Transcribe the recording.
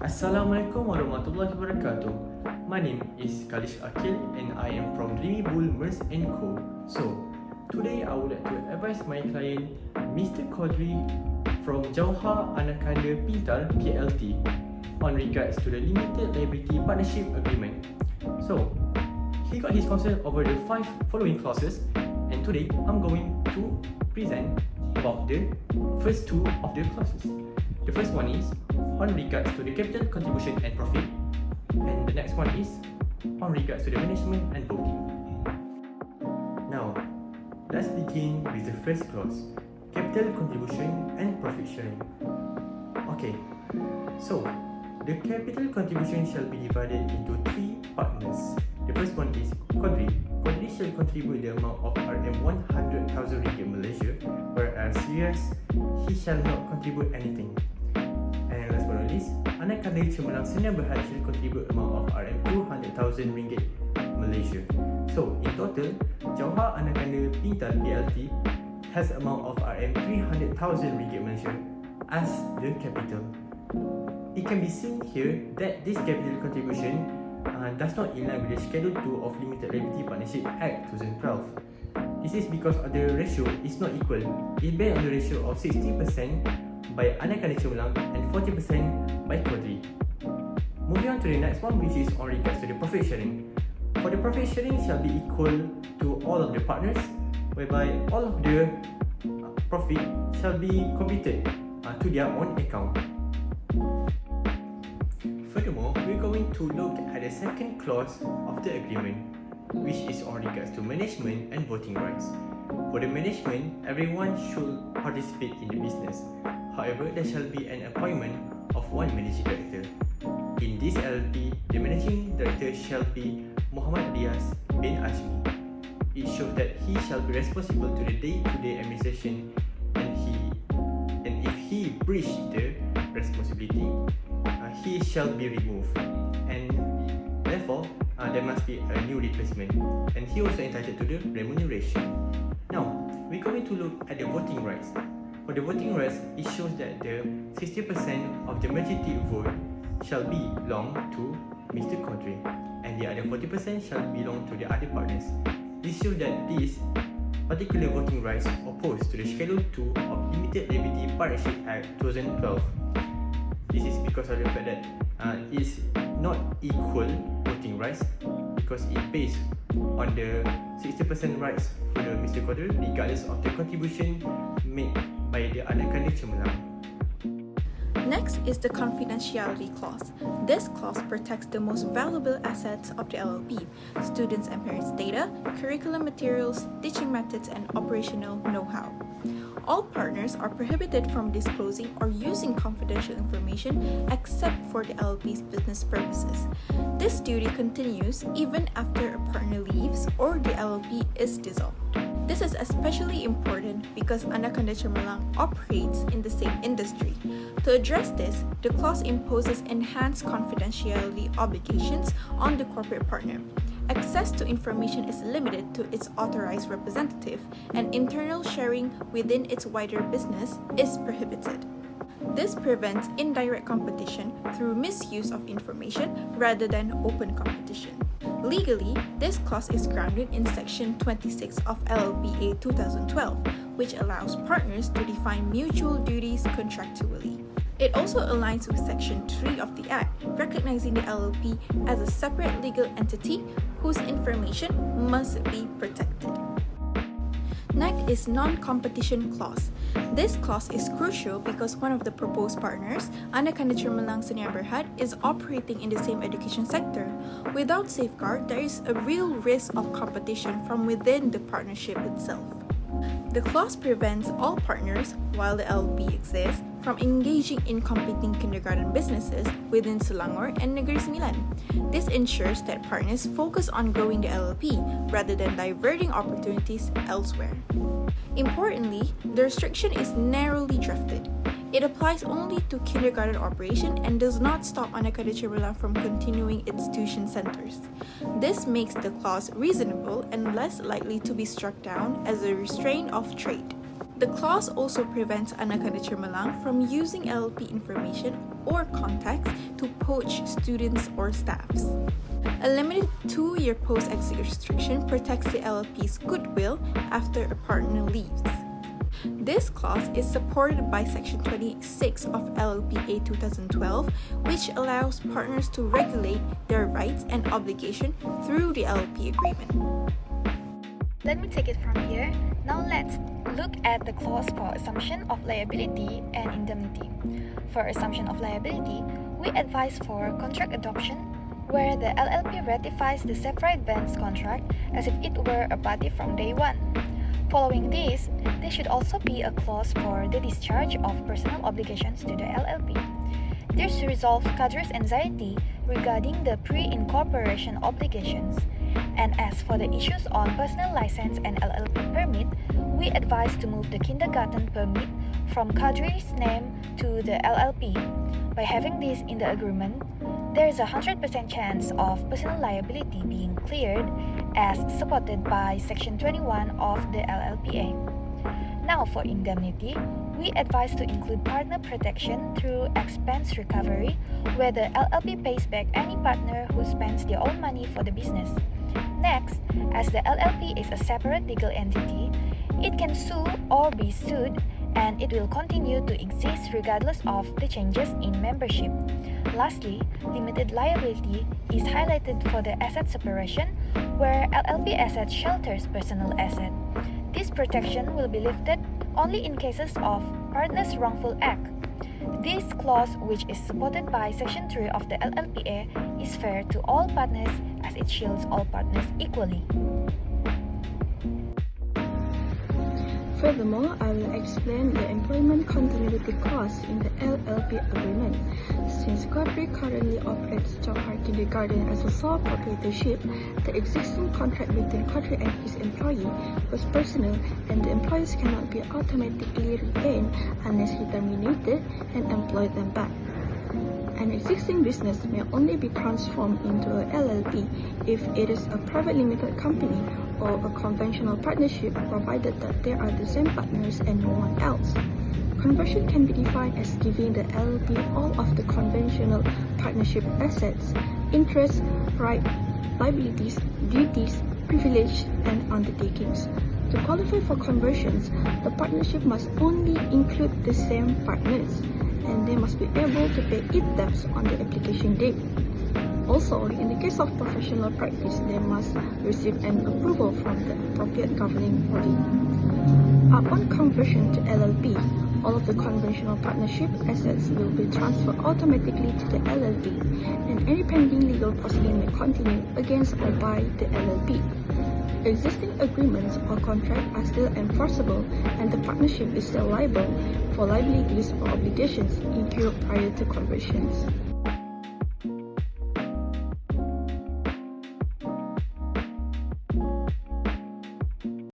Assalamualaikum warahmatullahi wabarakatuh. My name is Kalish Akil and I am from Dreamy Bull Merce & Co. So, today I would like to advise my client, Mr. Quadri from Jauhar Anakanda Pintar PLT on regards to the Limited Liability Partnership Agreement. So, he got his consent over the 5 following clauses and today I'm going to present about the first 2 of the clauses. The first one is on regards to the capital contribution and profit, and the next one is on regards to the management and voting. Now, let's begin with the first clause, capital contribution and profit sharing. Okay, so the capital contribution shall be divided into 3 partners. The first one is Quadri. Quadri shall contribute the amount of RM100,000 Malaysia, whereas he shall not contribute anything. And last but not least, Anakanda Cemerlang Sdn Bhd shall contribute amount of RM200,000 Malaysia. So in total, Jauhar Anakanda Pintar PLT has amount of RM300,000 Malaysia as the capital. It can be seen here that this capital contribution does not in line with the Schedule 2 of Limited Liability Partnership Act 2012. This is because the ratio is not equal. It's based on the ratio of 60% by Anakanda Cemerlang and 40% by Quadri. Moving on to the next one, which is on regards to the profit sharing. For the profit sharing shall be equal to all of the partners, whereby all of the profit shall be computed to their own account. Furthermore, we're going to look at the second clause of the agreement, which is on regards to management and voting rights. For the management, everyone should participate in the business. However, there shall be an appointment of one managing director. In this LLP, the managing director shall be Muhammad Dias bin Azmi. It shows that he shall be responsible to the day-to-day administration, and if he breached the responsibility, he shall be removed, and therefore there must be a new replacement, and he also entitled to the remuneration. Now, we're going to look at the voting rights. For the voting rights, it shows that the 60% of the majority vote shall belong to Mr. Quadri, and the other 40% shall belong to the other partners. This shows that these particular voting rights opposed to the Schedule 2 of Limited Liability Partnership Act 2012. This is because of the fact that it's not equal voting rights, because it based on the 60% rights for the Mr. Quadri regardless of the contribution made by the Anakanda Cemerlang. Next is the confidentiality clause. This clause protects the most valuable assets of the LLP, students' and parents' data, curriculum materials, teaching methods, and operational know-how. All partners are prohibited from disclosing or using confidential information except for the LLP's business purposes. This duty continues even after a partner leaves or the LLP is dissolved. This is especially important because Anakanda Cemerlang operates in the same industry. To address this, the clause imposes enhanced confidentiality obligations on the corporate partner. Access to information is limited to its authorized representative, and internal sharing within its wider business is prohibited. This prevents indirect competition through misuse of information rather than open competition. Legally, this clause is grounded in Section 26 of LLPA 2012, which allows partners to define mutual duties contractually. It also aligns with Section 3 of the Act, recognizing the LLP as a separate legal entity whose information must be protected. Next is non-competition clause. This clause is crucial because one of the proposed partners, Anakanda Cemerlang Sdn Bhd, is operating in the same education sector. Without safeguard, there is a real risk of competition from within the partnership itself. The clause prevents all partners, while the LLP exists, from engaging in competing kindergarten businesses within Selangor and Negeri Sembilan. This ensures that partners focus on growing the LLP rather than diverting opportunities elsewhere. Importantly, the restriction is narrowly drafted. It applies only to kindergarten operation and does not stop Anakanda Cemerlang from continuing its tuition centers. This makes the clause reasonable and less likely to be struck down as a restraint of trade. The clause also prevents anak kada cermelang from using LLP information or contacts to poach students or staffs. A limited 2-year post-exit restriction protects the LLP's goodwill after a partner leaves. This clause is supported by Section 26 of LWB 2012, which allows partners to regulate their rights and obligations through the LLP agreement. Let me take it from here. Now let's look at the clause for assumption of liability and indemnity. For assumption of liability, we advise for contract adoption, where the LLP ratifies the separate bands contract as if it were a party from day one. Following this, there should also be a clause for the discharge of personal obligations to the LLP. This resolves cadre's anxiety regarding the pre-incorporation obligations. And as for the issues on personal license and LLP permit, we advise to move the kindergarten permit from cadre's name to the LLP. By having this in the agreement, there is a 100% chance of personal liability being cleared as supported by Section 21 of the LLPA. Now for indemnity, we advise to include partner protection through expense recovery, where the LLP pays back any partner who spends their own money for the business. Next, as the LLP is a separate legal entity, it can sue or be sued, and it will continue to exist regardless of the changes in membership. Lastly, limited liability is highlighted for the asset separation, where LLP asset shelters personal asset. This protection will be lifted only in cases of partner's wrongful act. This clause, which is supported by Section 3 of the LLPA, is fair to all partners as it shields all partners equally. Furthermore, I will explain the employment continuity clause in the LLP agreement. Since Quadri currently operates Johar Kindergarten as a sole proprietorship, the existing contract between Quadri and his employee was personal, and the employees cannot be automatically retained unless he terminated and employed them back. An existing business may only be transformed into a LLP if it is a private limited company or a conventional partnership, provided that there are the same partners and no one else. Conversion can be defined as giving the LLP all of the conventional partnership assets, interests, rights, liabilities, duties, privileges, and undertakings. To qualify for conversions, the partnership must only include the same partners, and they must be able to pay its debts on the application date. Also, in the case of professional practice, they must receive an approval from the appropriate governing body. Upon conversion to LLP, all of the conventional partnership assets will be transferred automatically to the LLP, and any pending legal proceeding may continue against or by the LLP. Existing agreements or contracts are still enforceable, and the partnership is still liable for liabilities or obligations incurred prior to conversions.